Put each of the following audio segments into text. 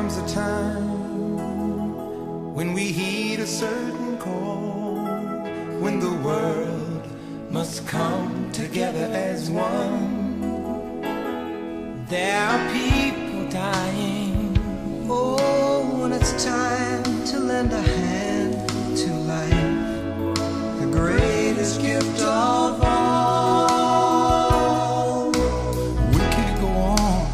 comes a time when we heed a certain call, when the world must come together as one. There are people dying. Oh, when it's time to lend a hand to life, the greatest gift of all. We can't go on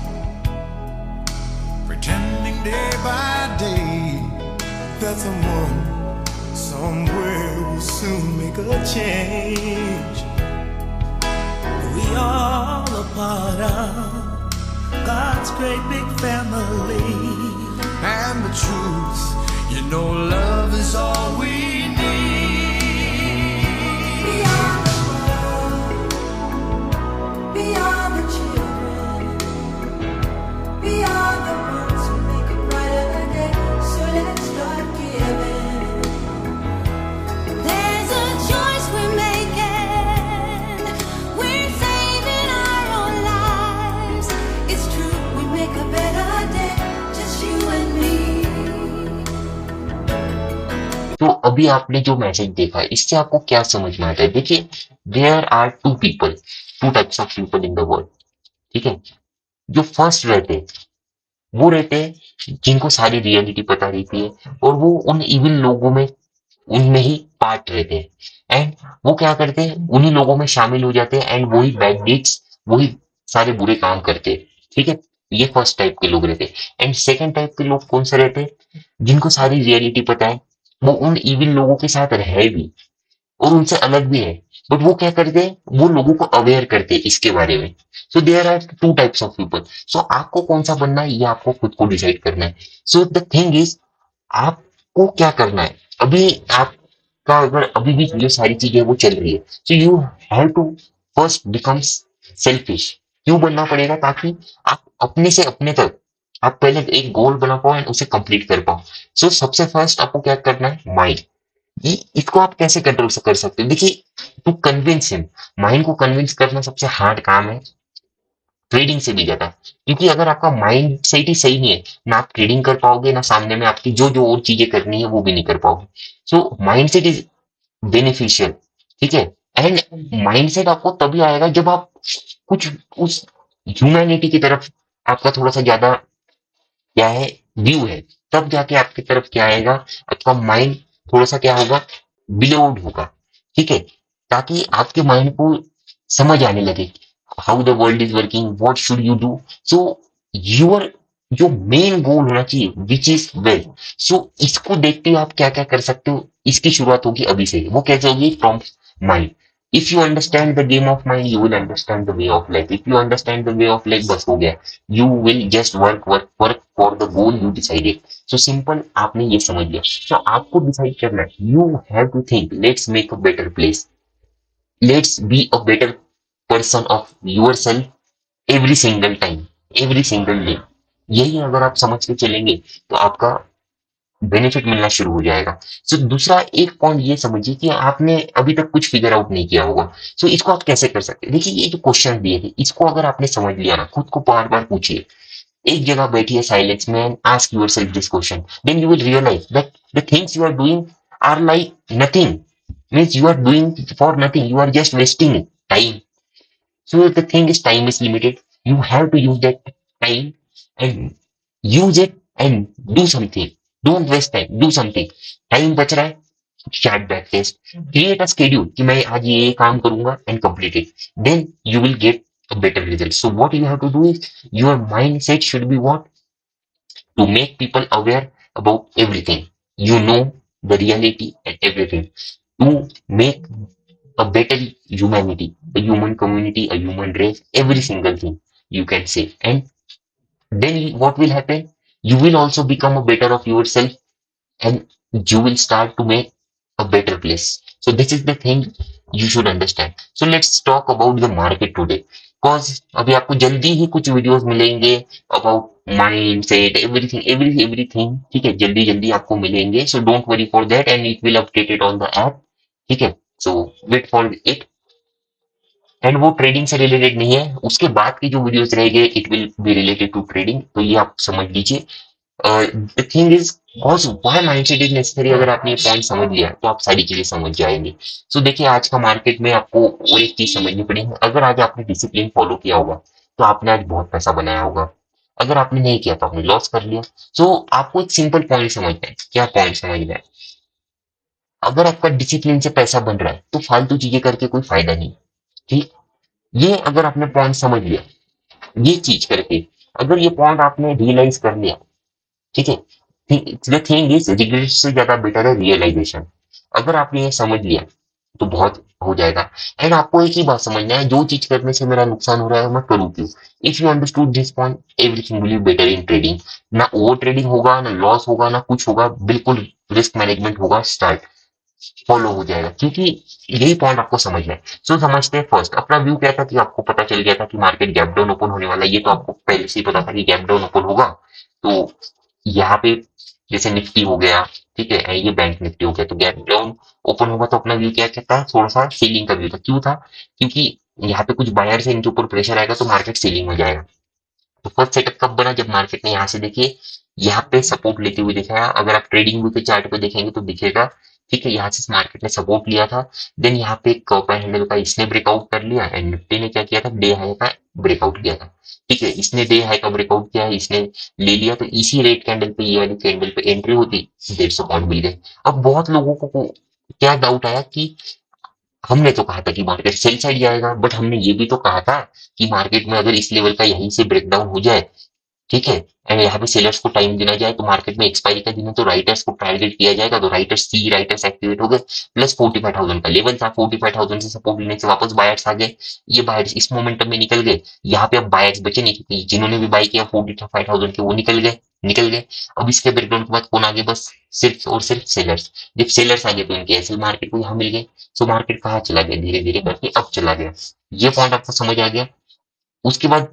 pretending day by day that someone somewhere will soon make a change. We all a part of God's great big family. And the truth, you know, love is all we need. Beyond the world, beyond the children, beyond the ones who make a brighter day. So let's start giving. There's a choice we're making. We're saving our own lives. It's true, we make a better day, just you and me. तो अभी आपने जो message देखा इससे आपको क्या समझ में आता है? देखिए, there are two people, two types of people in the world. ठीक है, जो फर्स्ट रहते हैं वो रहते हैं जिनको सारी रियलिटी पता रहती है और वो उन इविल लोगों में उनमें ही पार्ट रहते हैं एंड वो क्या करते हैं, उन्हीं लोगों में शामिल हो जाते हैं एंड वही बैड डीड्स, वही सारे बुरे काम करते हैं। ठीक है, ये फर्स्ट टाइप के लोग रहते हैं। एंड सेकंड टाइप के लोग कौन से रहते हैं? जिनको सारी रियलिटी पता है, वो उन इविल लोगों के साथ रहे भी और उनसे अलग भी है, बट वो क्या करते हैं, वो लोगों को अवेयर करते हैं इसके बारे में। So there are two types of people. So आपको कौन सा बनना है ये आपको खुद को डिसाइड करना है। सो द थिंग इज, आपको क्या करना है? अभी आपका अगर अभी भी ये सारी चीजें वो चल रही है, so you have to first become selfish. क्यों बनना पड़ेगा? ताकि आप अपने से अपने तक आप पहले एक गोल बना पाओ एंड उसे कंप्लीट कर पाओ। सो सबसे फर्स्ट आपको क्या करना है? माइंड। ये इसको आप कैसे कंट्रोल कर सकते हो? देखिए, टू कन्विंस हिम, माइंड को कन्विंस करना सबसे हार्ड काम है, ट्रेडिंग से भी ज्यादा। क्योंकि अगर आपका माइंड सेट ही सही नहीं है, ना आप ट्रेडिंग कर पाओगे, ना सामने में आपकी जो जो और चीजें करनी है वो भी नहीं कर पाओगे। So mind set is beneficial. ठीक है, एंड माइंड सेट आपको तभी आएगा जब आप कुछ उस ह्यूमैनिटी की तरफ आपका थोड़ा सा ज्यादा क्या है, व्यू है, तब जाके आपकी तरफ क्या आएगा, आपका माइंड थोड़ा सा क्या होगा, बिलोड होगा। ठीक है, ताकि आपके माइंड को समझ आने लगे how the world is working, what should you do. So your जो मेन गोल होना चाहिए विच इज वेल। सो इसको देखते हुए आप क्या क्या कर सकते हो, इसकी शुरुआत होगी अभी से। वो कैसे होगी? From mind. If you understand the game of mind you will understand the way of life. If you understand the way of life, बस हो गया, you will just work work work for the goal you decided. So simple, आपने ये समझ लिया। So आपको decide करना है, you have to think let's make a better place, let's be a better person of yourself every single time, every single day. यही अगर आप समझ के चलेंगे तो आपका बेनिफिट मिलना शुरू हो जाएगा। सो दूसरा एक पॉइंट ये समझिए कि आपने अभी तक कुछ फिगर आउट नहीं किया होगा। सो इसको आप कैसे कर सकते हैं? देखिए, ये जो क्वेश्चन दिए थे इसको अगर आपने समझ लिया ना, खुद को बार बार पूछिए, एक जगह बैठिए साइलेंस में and ask yourself this question, then you will realise that the things you are doing are like nothing, means you are doing for nothing, you are just wasting time. So the thing is, time is limited. You have to use that time and use it and do something. Don't waste time. Do something. Time बच रहा है, start back test. Create a schedule कि मैं आज ये काम करूंगा and complete it. Then you will get a better result. So what you have to do is your mindset should be what? To make people aware about everything. You know the reality and everything. To make a better humanity, a human community, a human race, every single thing you can say. And then what will happen? You will also become a better of yourself and you will start to make a better place. So this is the thing you should understand. So let's talk about the market today. Because अभी आपको जल्दी ही कुछ videos मिलेंगे about mindset, everything, everything. ठीक है, जल्दी जल्दी आपको मिलेंगे. So don't worry for that and it will update it on the app. ठीक है, so wait for it. And वो ट्रेडिंग से रिलेटेड नहीं है, उसके बाद की जो वीडियोस रहेंगे it will be related to trading, तो ये आप समझ लीजिए। The thing is cause why mindset is necessary. अगर आपने ये पॉइंट समझ लिया तो आप सारी चीजें समझ जाएंगे। सो देखिए आज का मार्केट में आपको वो एक चीज समझनी पड़ेगी, अगर आज आपने डिसिप्लिन फॉलो किया होगा तो आपने आज बहुत पैसा बनाया होगा, अगर आपने नहीं किया तो आपने लॉस कर लिया। सो आपको एक सिंपल पॉइंट समझना है। क्या पॉइंट समझना है? अगर आपका डिसिप्लिन से पैसा बन रहा है तो फालतू चीजें करके कोई फायदा नहीं। ठीक, ये अगर आपने पॉइंट समझ लिया, ये चीज करके अगर ये पॉइंट आपने रियलाइज कर लिया, ठीक है, द थिंग इज रिग्रेट से ज्यादा बेटर है रियलाइजेशन। अगर आपने ये समझ लिया तो बहुत हो जाएगा। एंड आपको एक ही बात समझना है, जो चीज करने से मेरा नुकसान हो रहा है मैं करूँ क्यों। If you understood this point everything will be better in trading. ना ओवर ट्रेडिंग होगा, ना लॉस होगा, ना कुछ होगा, बिल्कुल रिस्क मैनेजमेंट होगा, स्टार्ट फॉलो हो जाएगा, क्योंकि यही पॉइंट आपको समझना है। सो समझते हैं। फर्स्ट अपना व्यू क्या था कि आपको पता चल गया था कि मार्केट गैप डाउन ओपन होने वाला है, ये तो आपको पहले से ही पता था कि गैप डाउन ओपन होगा। तो यहाँ पे जैसे निफ्टी हो गया, ठीक है, ये बैंक निफ्टी हो गया, तो गैप डाउन ओपन होगा तो अपना व्यू क्या कहता है, थोड़ा सा सेलिंग का व्यू था। क्यों था? क्योंकि यहाँ पे कुछ बायर से इनके ऊपर प्रेशर आएगा तो मार्केट सेलिंग हो जाएगा। तो फर्स्ट सेटअप कब बना? जब मार्केट ने यहाँ से देखिए यहाँ पे सपोर्ट लेते हुए दिखाया। अगर आप ट्रेडिंग व्यू के चार्ट पे देखेंगे तो दिखेगा, ठीक है, यहाँ से मार्केट ने सपोर्ट लिया था। देन यहाँ पे एक कप एंड हैंडल का इसने ब्रेकआउट कर लिया एंड निफ्टी ने क्या किया था, डे हाई का ब्रेकआउट किया था। ठीक है, इसने डे हाई का ब्रेकआउट किया है, इसने ले लिया, तो इसी रेड कैंडल पे, ये वाली कैंडल पे एंट्री होती 150 पॉइंट मिल गए। अब बहुत लोगों को क्या डाउट आया कि हमने तो कहा था कि मार्केट सेल साइड जाएगा, बट हमने ये भी तो कहा था कि मार्केट में अगर इस लेवल का यहीं से ब्रेकडाउन हो जाए, ठीक है, एंड यहाँ पे सेलर्स को टाइम देना जाए, तो मार्केट में एक्सपायरी का दिन है तो राइटर्स को टारगेट किया जाएगा, तो राइटर्स एक्टिवेट हो गए। प्लस 45,000 का लेवल था, 45,000 से सपोर्ट लेने से वापस बायर्स आ गए। ये बायर्स इस मोमेंटम में निकल गए। यहाँ पे अब बायर्स बचे नहीं, क्योंकि जिन्होंने भी बाय किया 45,000 के वो निकल गए। अब इसके ब्रेकडाउन के बाद कौन आगे? बस सिर्फ और सिर्फ सेलर्स। जब सेलर्स आ गए तो इनके एसएल मार्केट को यहाँ मिल गए। सो मार्केट कहाँ चला गया? धीरे धीरे करके अब चला गया। ये पॉइंट आपको समझ आ गया। उसके बाद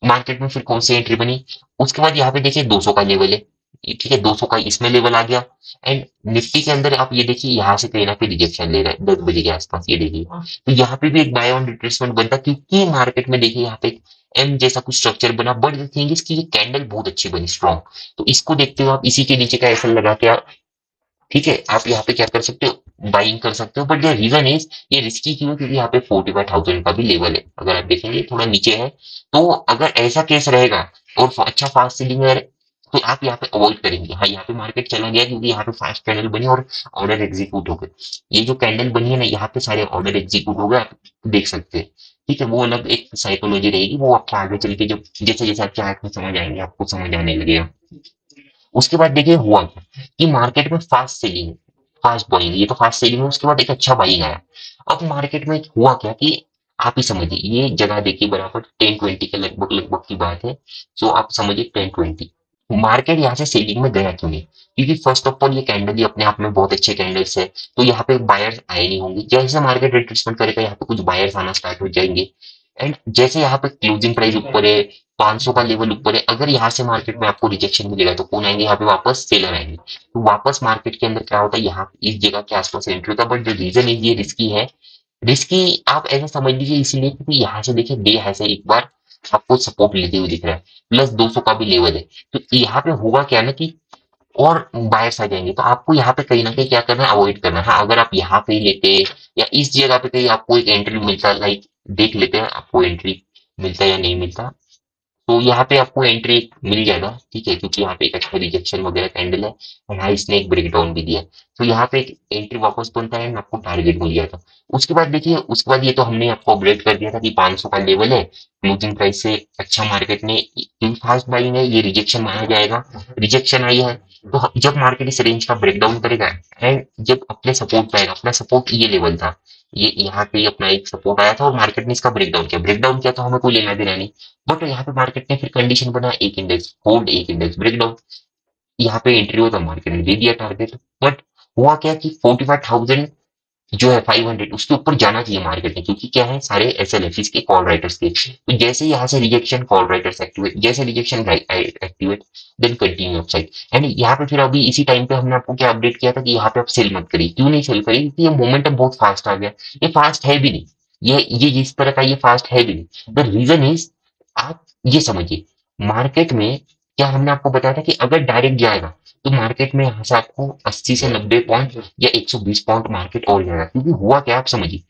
मार्केट में फिर कौन सी एंट्री बनी? उसके बाद यहाँ पे देखिए 200 का लेवल है, ठीक है, 200 का इसमें लेवल आ गया। एंड निफ्टी के अंदर आप ये देखिए यहाँ से कहीं ना कहीं रिजेक्शन ले रहा है 10 बजे के आसपास, ये देखिए। तो यहाँ पे भी एक बाय ऑन रिट्रेसमेंट बनता, क्योंकि मार्केट में देखिए यहाँ पे एम जैसा कुछ स्ट्रक्चर बना, बट द थिंग इज कि ये कैंडल बहुत अच्छी बनी, स्ट्रॉन्ग। तो इसको देखते हुए आप इसी के नीचे का एसएल लगा के, ठीक है, आप यहाँ पे क्या कर सकते हो, बाइंग कर सकते हो। बट द रीजन इज ये रिस्की क्यों है? क्योंकि यहाँ पे 45,000 का भी लेवल है, अगर आप देखेंगे थोड़ा नीचे है। तो अगर ऐसा केस रहेगा और अच्छा फास्ट सेलिंग है तो आप यहाँ पे अवॉइड करेंगे। हाँ, यहाँ पे मार्केट चला गया क्योंकि यहाँ पे फास्ट कैंडल बनी और ऑर्डर एग्जीक्यूट हो गए। ये जो कैंडल बनी है ना, यहाँ पे सारे ऑर्डर एग्जीक्यूट हो गए, आप देख सकते हैं। ठीक है, वो अलग एक साइकोलॉजी रहेगी, वो आपको आगे चल के जब जैसे जैसे आपके हाथ में समझ आएंगे आपको समझ आने लगेगा। उसके बाद देखिए हुआ क्या कि मार्केट में फास्ट सेलिंग, फास्ट बाइंग, ये तो फास्ट सेलिंग है। उसके बाद एक अच्छा बाइंग आया। अब मार्केट में हुआ क्या कि आप ही समझिए, ये जगह देखिए बराबर 10-20 के लगभग लगभग की बात है। सो आप समझिए 10-20 मार्केट यहाँ से सेलिंग में गया क्यों नहीं? क्योंकि फर्स्ट ऑफ ऑल ये कैंडल ही अपने आप में बहुत अच्छे कैंडल्स है, तो यहाँ पे बायर्स आए नहीं होंगे। जैसे मार्केट रिट्रेसमेंट करेगा यहाँ पे कुछ बायर्स आना स्टार्ट हो जाएंगे। एंड जैसे यहाँ पे क्लोजिंग प्राइस ऊपर है, 500 का लेवल ऊपर है, अगर यहाँ से मार्केट में आपको रिजेक्शन मिलेगा तो कौन आएंगे? यहाँ पे वापस सेलर आएंगे। तो वापस मार्केट के अंदर क्या होता है, यहाँ इस जगह के आसपास एंट्री होता है। बट द रीजन इज ये रिस्की है। रिस्की आप ऐसा समझ लीजिए इसलिए क्योंकि यहाँ से देखिए डे है से एक बार आपको सपोर्ट लेते हुए दिख रहा है, प्लस 200 का भी लेवल है। तो यहाँ पे होगा क्या ना कि और बायर्स आ जाएंगे, तो आपको यहाँ पे कहीं ना कहीं क्या करना है, अवॉइड करना है। हाँ, अगर आप यहाँ पे ही लेते या इस जगह पे कहीं आपको एक एंट्री मिलता, लाइक देख लेते हैं आपको एंट्री मिलता है या नहीं मिलता, तो यहाँ पे आपको एंट्री मिल जाएगा, ठीक है, क्योंकि यहाँ पे एक अच्छा रिजेक्शन वगैरह कैंडल है और हाँ इसने एक ब्रेकडाउन भी दिया है। तो यहाँ पे एक एंट्री वापस बनता है, आपको टारगेट मिल जाएगा। उसके बाद देखिए, उसके बाद ये तो हमने आपको अपडेट कर दिया था कि 500 का लेवल है, क्लोजिंग प्राइस से अच्छा मार्केट ने, क्योंकि फास्ट बाइंग है, ये रिजेक्शन माना जाएगा। रिजेक्शन आई है तो जब मार्केट इस रेंज का ब्रेकडाउन करेगा एंड जब अपने सपोर्ट पे आएगा, अपना सपोर्ट ये लेवल था, ये यहाँ पे अपना एक सपोर्ट आया था और मार्केट ने इसका ब्रेकडाउन किया तो हमें कोई लेना देना नहीं। बट यहाँ पे मार्केट ने फिर कंडीशन बना, एक इंडेक्स होल्ड, एक इंडेक्स ब्रेकडाउन, यहाँ पे एंट्री हो तो मार्केट ने दे दिया टारगेट। बट हुआ क्या कि 45,000 जो है 500 उसके ऊपर जाना चाहिए मार्केट ने, क्योंकि क्या है सारे एसएलएफिस के कॉल राइटर्स के। तो जैसे ही यहाँ से रिजेक्शन, कॉल राइटर्स एक्टिवेट, जैसे rejection activate, then continue upside. And यहाँ पे फिर अभी इसी टाइम पे हमने आपको क्या अपडेट किया था कि यहाँ पे आप सेल मत करिए। क्यों नहीं सेल करिए? क्योंकि ये मोमेंटम बहुत फास्ट आ गया। ये फास्ट है भी नहीं, ये जिस तरह का ये फास्ट है भी नहीं। द रीजन इज, आप ये समझिए, मार्केट में क्या हमने आपको बताया था कि अगर डायरेक्ट जाएगा तो मार्केट में यहाँ से आपको 80 से 90 पॉइंट या 120 पॉइंट मार्केट और जाएगा, क्योंकि हुआ क्या आप समझिए।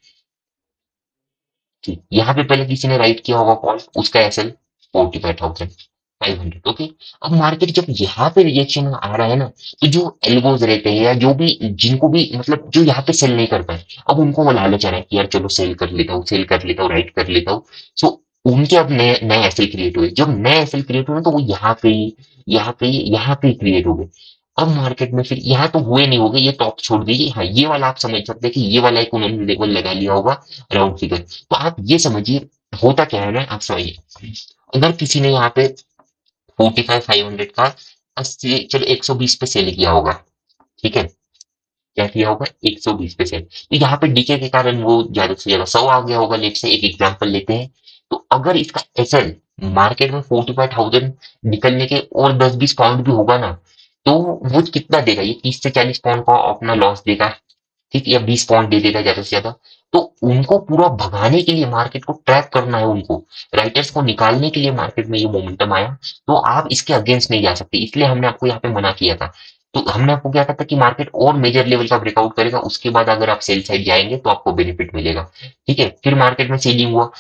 ठीक, यहाँ पे पहले किसी ने राइट किया होगा कॉल, उसका एसएल 45,500। ओके, अब मार्केट जब यहाँ पे रिजेक्शन आ रहा है ना, तो जो एल्गोज रहते हैं या जो भी जिनको भी मतलब जो यहाँ पे सेल नहीं कर पाए, अब उनको वो लालच आ रहा है कि यार चलो सेल कर लेता हूँ, सेल कर लेता हूँ, राइट कर लेता हूँ। सो उनके अब नए नए एसएल क्रिएट हुए, जब नए एसएल क्रिएट हुए तो वो यहाँ पे क्रिएट हो गए। अब मार्केट में फिर यहाँ तो हुए नहीं होगे, ये टॉप छोड़ दीजिए, हाँ ये वाला आप समझ सकते हैं कि ये वाला एक उन्होंने लेवल लगा लिया होगा राउंड फिगर। तो आप ये समझिए होता क्या है ना, आप समझिए। अगर किसी ने यहाँ पे 45,500 का 80 चलो 120 पे सेल किया होगा, ठीक है, क्या किया होगा 120 पे सेल, तो यहाँ पे डीके के कारण वो ज्यादा से ज्यादा 100 आ गया होगा, लेट से एक एग्जांपल लेते हैं। तो अगर इसका एसएल मार्केट में 45,000 निकलने के और 10-20 पाउंड भी होगा ना, तो वो कितना देगा, ये 30 से 40 पाउंड का अपना लॉस देगा, ठीक, या 20 पॉइंट दे देगा ज्यादा से ज्यादा। तो उनको पूरा भगाने के लिए मार्केट को ट्रैप करना है, उनको राइटर्स को निकालने के लिए मार्केट में ये मोमेंटम आया, तो आप इसके अगेंस्ट नहीं जा सकते, इसलिए हमने आपको यहाँ पे मना किया था। तो हमने आपको क्या कहा था कि मार्केट और मेजर लेवल का ब्रेकआउट करेगा, उसके बाद अगर आप सेल साइड जाएंगे तो आपको बेनिफिट मिलेगा। ठीक है, फिर मार्केट में सेलिंग हुआ,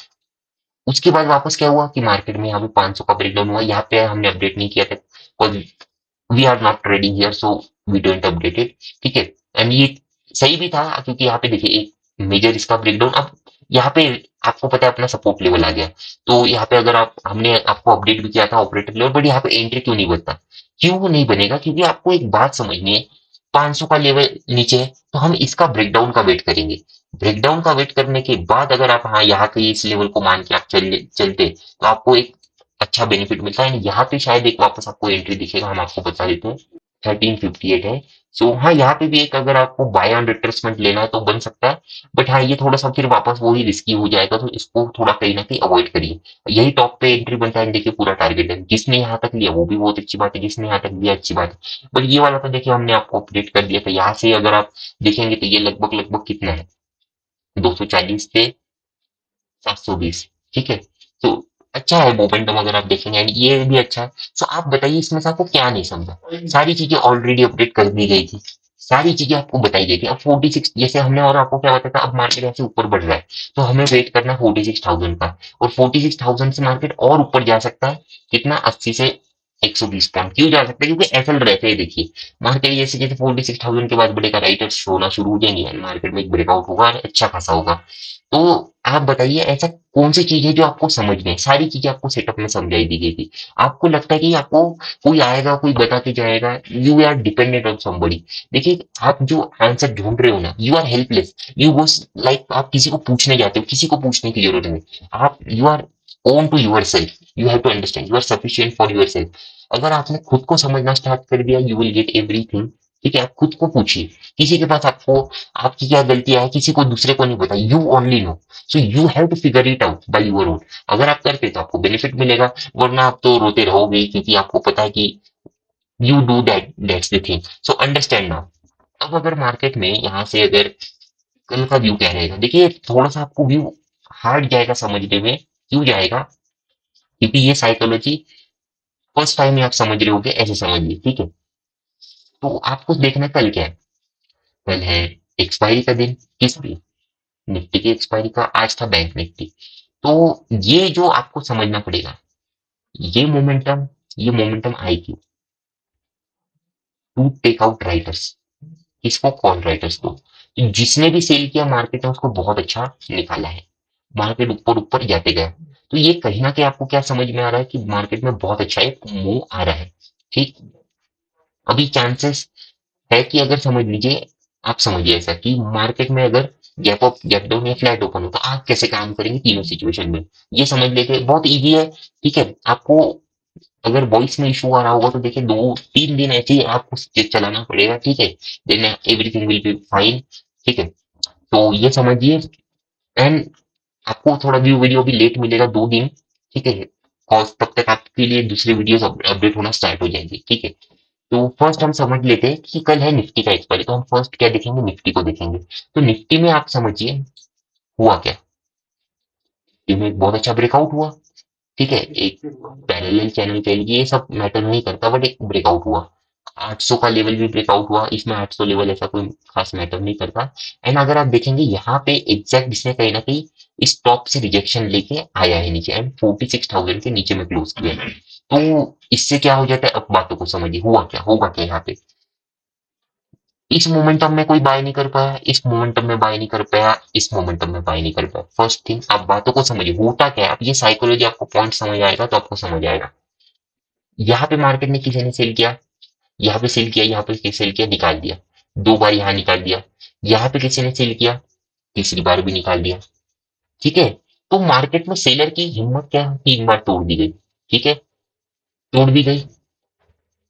उसके बाद वापस क्या हुआ कि मार्केट में यहाँ पे 500 का ब्रेकडाउन हुआ, यहाँ पे हमने अपडेट नहीं किया था, we are not trading here, so we don't update it. ठीक है, एंड ये सही भी था, क्योंकि यहाँ पे देखिए एक मेजर इसका ब्रेकडाउन, अब यहाँ पे आपको पता है अपना सपोर्ट लेवल आ गया, तो यहाँ पे अगर आप हमने आपको अपडेट भी किया था ऑपरेटर लेवल, बट यहाँ पे एंट्री क्यों नहीं बनता, क्यों नहीं बनेगा, क्योंकि आपको एक बात समझनी है, 500 का लेवल नीचे है तो हम इसका ब्रेकडाउन का वेट करेंगे, ब्रेकडाउन का वेट करने के बाद अगर आप हाँ यहाँ के इस लेवल को मान के आप चलते तो आपको एक अच्छा बेनिफिट मिलता है। यहाँ पे शायद एक वापस आपको एंट्री दिखेगा, हम आपको बता देते हैं 1358 है। सो हाँ यहाँ पे भी एक अगर आपको बाय ऑन रिट्रेसमेंट लेना है तो बन सकता है, बट हाँ ये थोड़ा सा फिर वापस वही रिस्की हो जाएगा, तो इसको थोड़ा कहीं ना कहीं अवॉइड करिए। यही टॉप पे एंट्री बनता है, देखिए पूरा टारगेट है, जिसने यहाँ तक लिया वो भी बहुत अच्छी बात है, जिसने यहाँ तक लिया अच्छी बात है, बट ये वाला तो देखिए हमने आपको अपडेट कर दिया था, यहाँ से अगर आप देखेंगे तो ये लगभग लगभग कितना है, 240 से 720। ठीक है, तो अच्छा है मोमेंटम अगर आप देखेंगे, एंड ये भी अच्छा है। तो आप बताइए इसमें से आपको क्या नहीं समझा, सारी चीजें ऑलरेडी अपडेट कर दी गई थी, सारी चीजें आपको बताई गई थी। अब 46 जैसे हमने और आपको क्या बताया था, अब मार्केट ऐसे ऊपर बढ़ रहा है तो हमें वेट करना है 46,000 का, और 46,000 से मार्केट और ऊपर जा सकता है, कितना 80 से 120 पॉइंट क्यों जा सकता है, क्योंकि एसएल रहते हैं, देखिए मार्केट जैसे जैसे 46,000 के बाद बढ़ेगा, राइटर्स होना शुरू हो जाएंगे, मार्केट में एक ब्रेकआउट होगा और अच्छा खासा होगा। तो आप बताइए ऐसा कौन सी चीज है जो आपको समझ में, सारी चीजें आपको सेटअप में समझाई दी गई थी, आपको लगता है कि आपको कोई आएगा कोई बता के जाएगा, you are dependent on somebody. देखिए आप जो आंसर ढूंढ रहे हो ना, you are helpless, you was like आप किसी को पूछने जाते हो, किसी को पूछने की जरूरत नहीं, आप you are own to yourself, you have to understand, you are sufficient for yourself. अगर आपने खुद को समझना स्टार्ट कर दिया, यू विल गेट एवरीथिंग। ठीक है, आप खुद को पूछिए, किसी के पास आपको आपकी क्या गलतियां है किसी को दूसरे को नहीं पता, you only know, so you have to figure it out by your own. अगर आप करते तो आपको बेनिफिट मिलेगा, वरना आप तो रोते रहोगे, क्योंकि आपको पता है कि you do that, that's the thing, so understand now. अब अगर मार्केट में यहाँ से अगर कल का व्यू क्या रहेगा, देखिए थोड़ा सा आपको व्यू हार्ड जाएगा समझने में, क्यों जाएगा, क्योंकि ये साइकोलॉजी फर्स्ट टाइम ही आप समझ रहे होगे, ऐसे समझिए। ठीक है, तो आपको देखना कल क्या है, कल है एक्सपायरी का दिन, किसकी, निफ्टी की एक्सपायरी का, आज था बैंक निफ्टी। तो ये जो आपको समझना पड़ेगा, ये मोमेंटम आई क्यों, टू टेक आउट राइटर्स, किसको, कॉल राइटर्स को, तो जिसने भी सेल किया मार्केट ने उसको बहुत अच्छा निकाला है, मार्केट ऊपर ऊपर जाते गया। तो ये कहीं ना कहीं आपको क्या समझ में आ रहा है कि मार्केट में बहुत अच्छा एक मूव आ रहा है। ठीक, अभी चांसेस है कि अगर समझ लीजिए, आप समझिए ऐसा कि मार्केट में अगर गैप अप गैप डाउन या फ्लैट ओपन हो तो आप कैसे काम करेंगे तीनों सिचुएशन में, ये समझ लेते बहुत इजी है। ठीक है, आपको अगर वॉइस में इशू आ रहा होगा तो देखिए 2-3 दिन ऐसे ही आपको चलाना पड़ेगा, ठीक है, then everything will be fine. ठीक है, तो ये समझिए, एंड आपको थोड़ा व्यू वीडियो भी लेट मिलेगा 2 दिन, ठीक है, और तब तक आपके लिए दूसरी वीडियोस अपडेट होना स्टार्ट हो जाएंगी। ठीक है, तो फर्स्ट हम समझ लेते हैं कि कल है निफ्टी का एक्सपायरी, तो हम फर्स्ट क्या देखेंगे, निफ्टी को देखेंगे। तो निफ्टी में आप समझिए हुआ क्या, निफ्टी में एक बहुत अच्छा ब्रेकआउट हुआ, ठीक है, एक पैरेलल चैनल कह लीजिए, ये सब मैटर नहीं करता, बट एक ब्रेकआउट हुआ, 800 का लेवल भी ब्रेकआउट हुआ, इसमें 800 लेवल ऐसा कोई खास मैटर नहीं करता। एंड अगर आप देखेंगे यहाँ पे एग्जैक्ट इसने कहीं ना कहीं इस टॉप से रिजेक्शन लेके आया है नीचे, एंड 46,000 के नीचे में क्लोज किया है। तो इससे क्या हो जाता है, अब बातों को समझिए, हुआ क्या, होगा क्या यहाँ पे। इस मोमेंटम में कोई बाय नहीं कर पाया, इस मोमेंटम में बाय नहीं कर पाया, इस मोमेंटम में बाय नहीं कर पाया। फर्स्ट थिंग, आप बातों को समझिए, होता क्या है, अब ये साइकोलॉजी आपको पॉइंट समझ आएगा तो आपको समझ आएगा। यहाँ पे मार्केट ने किसी ने सेल किया, यहाँ पे सेल किया, यहाँ पे सेल किया, निकाल दिया, 2 बार यहाँ निकाल दिया, यहाँ पे किसी ने सेल किया, तीसरी बार भी निकाल दिया। ठीक है, तो मार्केट में सेलर की हिम्मत क्या है, 3 बार तोड़ दी गई। ठीक है, तोड़ दी गई।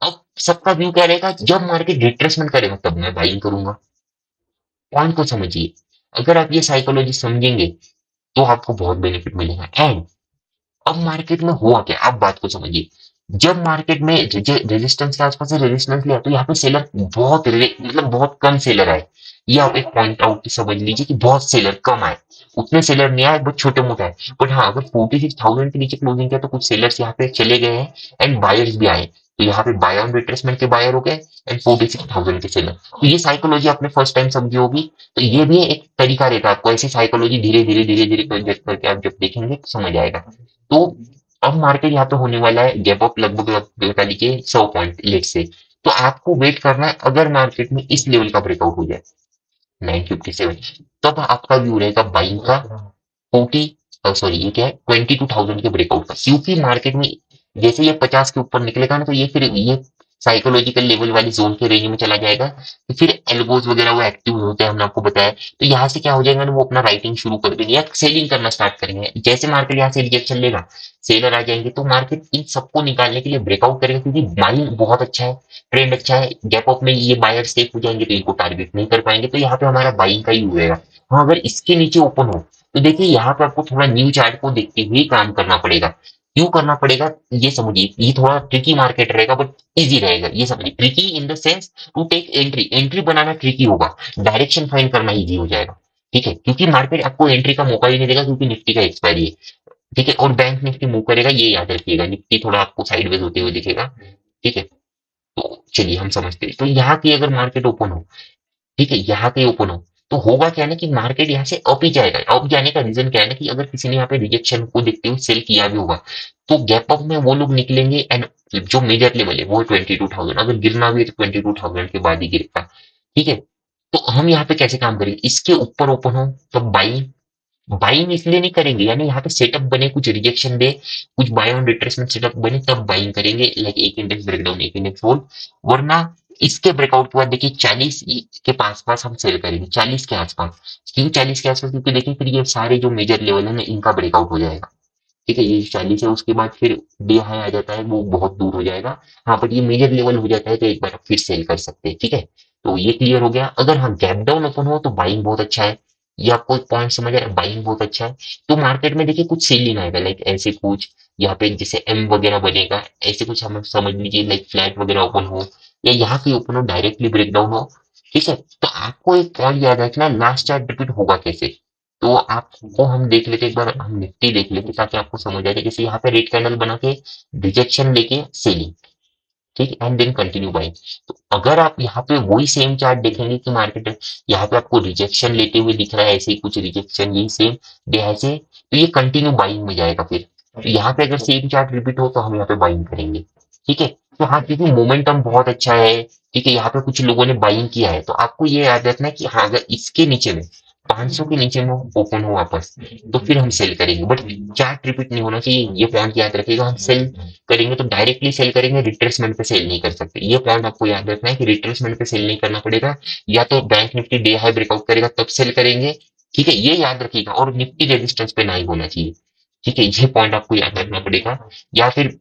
अब सबका व्यू क्या रहेगा, जब मार्केट रिट्रेसमेंट करेगा तब मैं बाइंग करूंगा। पॉइंट को समझिए, अगर आप ये साइकोलॉजी समझेंगे तो आपको बहुत बेनिफिट मिलेगा। एंड अब मार्केट में हुआ क्या, आप बात को समझिए, जब मार्केट में रेजिस्टेंस के आसपास से रेजिस्टेंस लिया तो यहाँ पे सेलर मतलब बहुत कम सेलर आए। ये आप एक पॉइंट आउट समझ लीजिए कि बहुत सेलर कम आए, उतने सेलर नहीं आए, बट छोटे मोटे आए। बट हाँ, अगर 46,000 के नीचे क्लोजिंग किया तो कुछ सेलर्स यहाँ पे चले गए हैं, एंड बायर्स भी आए। तो यहाँ पे बाय ऑन रिट्रेसमेंट के बायर हो गए, एंड 46,000 के सेलर। तो ये साइकोलॉजी आपने फर्स्ट टाइम समझी होगी। तो ये भी एक तरीका रहता है, आपको ऐसी साइकोलॉजी धीरे धीरे धीरे धीरे प्रोजेक्ट करके आप जब देखेंगे तो समझ आएगा। तो अब मार्केट यहाँ पे होने वाला है गैप अप, लगभग लगा लीजिए 100 पॉइंट लेट से। तो आपको वेट करना है, अगर मार्केट में इस लेवल का ब्रेकआउट हो जाए 957, तब आपका व्यू रहेगा बाइंग का 40, सॉरी ये क्या है, 22,000 के ब्रेकआउट का। क्योंकि मार्केट में जैसे ये 50 के ऊपर निकलेगा ना, तो ये फिर ये साइकोलॉजिकल लेवल वाली जोन के रेंज में चला जाएगा। तो फिर एल्बोज वगैरह वो एक्टिव होते हैं, हमने आपको बताया। तो यहाँ से क्या हो जाएगा ना, वो अपना राइटिंग शुरू कर देंगे या सेलिंग करना स्टार्ट करेंगे। जैसे मार्केट यहाँ से रिजेक्शन लेगा, सेलर आ जाएंगे, तो मार्केट इन सबको निकालने के लिए ब्रेकआउट करेगा, क्योंकि माइंड बहुत अच्छा है, ट्रेंड अच्छा है। गैप अप में ये बायर सेफ हो जाएंगे तो इनको टारगेट नहीं कर पाएंगे, तो यहाँ पे हमारा बाइंग का ही हुएगा। हाँ, अगर इसके नीचे ओपन हो तो देखिए यहाँ पे आपको थोड़ा न्यू चार्ट को देखते हुए काम करना पड़ेगा। क्यों करना पड़ेगा, ये समझिए, ये थोड़ा ट्रिकी मार्केट रहेगा, बट इजी रहेगा, ये समझिए। Tricky in the sense, to take entry, entry बनाना ट्रिकी होगा, डायरेक्शन फाइंड करना इजी हो जाएगा। ठीक है, क्योंकि मार्केट आपको एंट्री का मौका ही नहीं देगा, क्योंकि निफ्टी का एक्सपायरी है। ठीक है, और बैंक निफ्टी मूव करेगा, ये याद रखिएगा, निफ्टी थोड़ा आपको साइडवेज होते हुए दिखेगा। ठीक है, तो चलिए हम समझते हैं। तो यहाँ की अगर मार्केट ओपन हो, ठीक है, यहाँ पे ओपन हो, तो होगा क्या ना कि मार्केट यहाँ से अप ही जाएगा। अप जाने का रीजन क्या है ना, कि अगर किसी ने यहाँ पे रिजेक्शन को देखते हुए सेल किया भी होगा, तो गैप अप में वो लोग निकलेंगे, एंड जो मेजर लेवल है वो 22,000, अगर गिरना भी है तो 22,000 के बाद ही गिरता। ठीक है, तो हम यहाँ पे कैसे काम करेंगे, इसके ऊपर ओपन हो तो बाइंग, बाइंग इसलिए नहीं करेंगे, यानी यहाँ पे सेटअप बने, कुछ रिजेक्शन दे, कुछ बाय ऑन रिट्रेसमेंट सेटअप बने, तब बाइंग करेंगे, लाइक एक इंडेक्स ब्रेकडाउन, एक इंडेक्स होल्ड। वरना इसके ब्रेकआउट के बाद देखिए 40 के पास पास हम सेल करेंगे, 40 के आसपास। क्यों 40 के आसपास, क्योंकि देखिए फिर ये सारे जो मेजर लेवल है ना, इनका ब्रेकआउट हो जाएगा। ठीक है, ये 40 है, उसके बाद फिर डे हाई आ जाता है, वो बहुत दूर हो जाएगा। हाँ, बट ये मेजर लेवल हो जाता है तो एक बार आप फिर सेल कर सकते हैं। ठीक है, तो ये क्लियर हो गया। अगर हाँ गैप डाउन ओपन हो तो बाइंग बहुत अच्छा है, ये आपको एक पॉइंट समझ आ रहा है, बाइंग बहुत अच्छा है। तो मार्केट में देखिए कुछ सेलिंग आएगा, लाइक ऐसे कुछ यहाँ पे जैसे एम वगैरह बनेगा, ऐसे कुछ हम समझ लीजिए, लाइक फ्लैट वगैरह ओपन हो, या यहाँ पे ओपन हो, डायरेक्टली ब्रेकडाउन हो। ठीक है, तो आपको एक पॉइंट याद रखना, लास्ट चार्ट रिपीट होगा कैसे। तो आपको हम देख लेते, एक बार हम निफ्टी देख लेते, ताकि आपको समझ आ जाए। जैसे यहाँ पे रेड कैंडल बना के रिजेक्शन लेके सेलिंग, ठीक, एंड देन कंटिन्यू बाइंग। तो अगर आप यहाँ पे वही सेम चार्ट देखेंगे कि मार्केट यहाँ पे आपको रिजेक्शन लेते हुए दिख रहा है, ऐसे ही कुछ रिजेक्शन, यही सेम डे ऐसे, तो ये कंटिन्यू बाइंग में जाएगा। फिर तो यहाँ पे अगर सेम चार्ट रिपीट हो तो हम यहाँ पे बाइंग करेंगे। ठीक है, तो हाँ, क्योंकि मोमेंटम बहुत अच्छा है। ठीक है, यहाँ पे कुछ लोगों ने बाइंग किया है, तो आपको ये याद रखना है कि हाँ, अगर इसके नीचे में 500 के नीचे में ओपन हो वापस, तो फिर हम सेल करेंगे, बट चार्ट रिपीट नहीं होना चाहिए। ये पॉइंट याद रखिएगा, हम सेल करेंगे तो डायरेक्टली सेल करेंगे, रिट्रेसमेंट पे सेल नहीं कर सकते। ये पॉइंट आपको याद रखना है कि रिट्रेसमेंट पे सेल नहीं करना पड़ेगा, या तो bank Nifty day high breakout करेगा तब सेल करेंगे। ठीक है, ये याद रखिएगा, और निफ्टी रेजिस्टेंस पे नहीं होना चाहिए। ठीक है, ये पॉइंट आपको याद रखना पड़ेगा। या फिर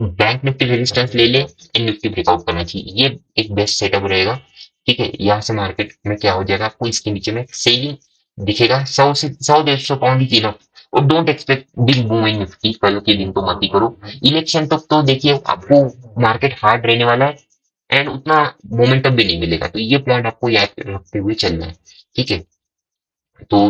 बैंक निफ्टी रेजिस्टेंस ले ले, एंड निफ्टी ब्रेकआउट करना चाहिए, ये एक बेस्ट सेटअप रहेगा। ठीक है, यहाँ से मार्केट में क्या हो जाएगा, आपको इसके नीचे में सेलिंग दिखेगा, 100 से 100 150 पॉइंट ही तीनों। और don't expect big move in Nifty, कल के दिन तो मत ही करो। इलेक्शन तक तो देखिए आपको मार्केट हार्ड रहने वाला है, एंड उतना मोमेंटम भी नहीं मिलेगा, तो ये पॉइंट आपको याद रखते हुए चलना है। ठीक है, तो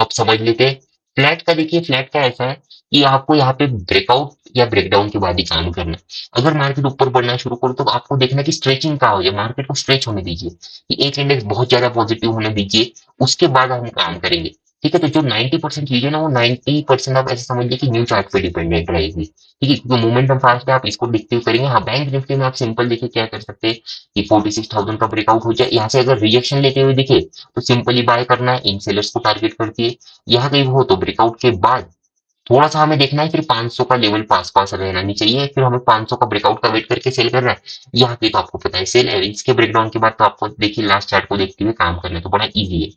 अब समझ लेते हैं फ्लैट का देखिए, फ्लैट का ऐसा है कि आपको यहाँ पे ब्रेकआउट या ब्रेकडाउन के बाद ही काम करना है। अगर मार्केट ऊपर बढ़ना शुरू करो तो आपको देखना है कि स्ट्रेचिंग कहाँ हो जाए, मार्केट को स्ट्रेच होने दीजिए कि एक इंडेक्स बहुत ज्यादा पॉजिटिव होने दीजिए, उसके बाद हम काम करेंगे। ठीक है, तो जो 90% चीजें ना, वो 90% आप ऐसे समझ लीजिए कि न्यू चार्ट पे डिपेंडेंट रहेगी। ठीक है, क्योंकि मोमेंटम फास्ट है, आप इसको देखते हुए करेंगे। हाँ, बैंक निफ्टी में आप सिंपल देखिए क्या कर सकते हैं कि 46,000 का ब्रेकआउट हो जाए, यहाँ से अगर रिजेक्शन लेते हुए दिखे तो सिंपली बाय करना है, इन सेलर्स को टारगेट करती है। यहाँ कहीं हो तो ब्रेकआउट के बाद थोड़ा सा हमें देखना है, फिर 500 का लेवल पास पास रहना नहीं चाहिए, फिर हमें 500 का ब्रेकआउट का वेट करके सेल करना है। यहाँ पे तो आपको पता है सेल है, इसके ब्रेकडाउन के बाद तो आपको देखिए लास्ट चार्ट को देखते हुए काम करना है, तो बड़ा इजी है।